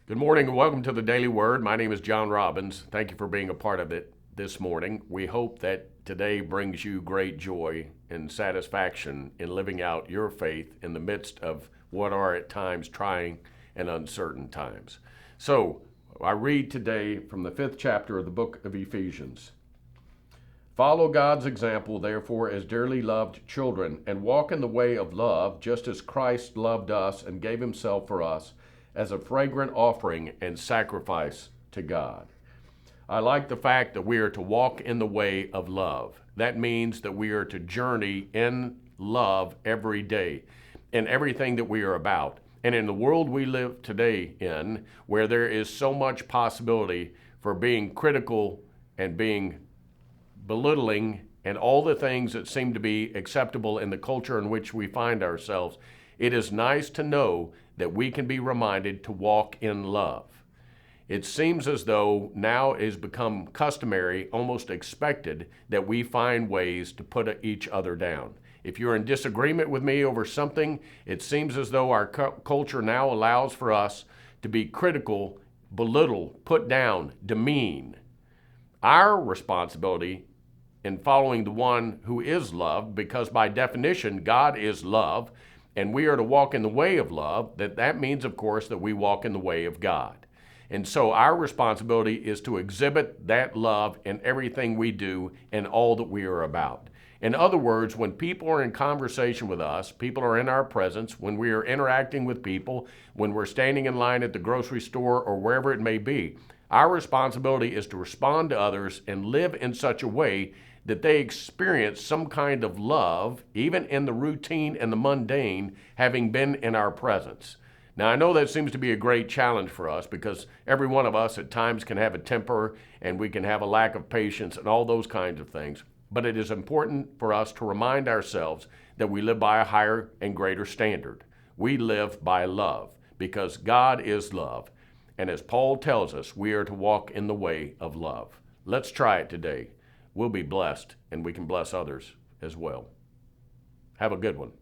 Good morning and welcome to the Daily Word. My name is John Robbins. Thank you for being a part of it this morning. We hope that today brings you great joy and satisfaction in living out your faith in the midst of what are at times trying and uncertain times. So, I read today from the 5th chapter of the book of Ephesians. Follow God's example, therefore, as dearly loved children, and walk in the way of love, just as Christ loved us and gave himself for us as a fragrant offering and sacrifice to God. I like the fact that we are to walk in the way of love. That means that we are to journey in love every day in everything that we are about. And in the world we live today in, where there is so much possibility for being critical and being belittling and all the things that seem to be acceptable in the culture in which we find ourselves, it is nice to know that we can be reminded to walk in love. It seems as though now it has become customary, almost expected, that we find ways to put each other down. If you're in disagreement with me over something, it seems as though our culture now allows for us to be critical, belittle, put down, demean. Our responsibility in following the one who is love, because by definition, God is love, and we are to walk in the way of love, that means, of course, that we walk in the way of God. And so our responsibility is to exhibit that love in everything we do and all that we are about. In other words, when people are in conversation with us, people are in our presence, when we are interacting with people, when we're standing in line at the grocery store or wherever it may be, our responsibility is to respond to others and live in such a way that they experience some kind of love, even in the routine and the mundane, having been in our presence. Now, I know that seems to be a great challenge for us because every one of us at times can have a temper and we can have a lack of patience and all those kinds of things. But it is important for us to remind ourselves that we live by a higher and greater standard. We live by love because God is love. And as Paul tells us, we are to walk in the way of love. Let's try it today. We'll be blessed, and we can bless others as well. Have a good one.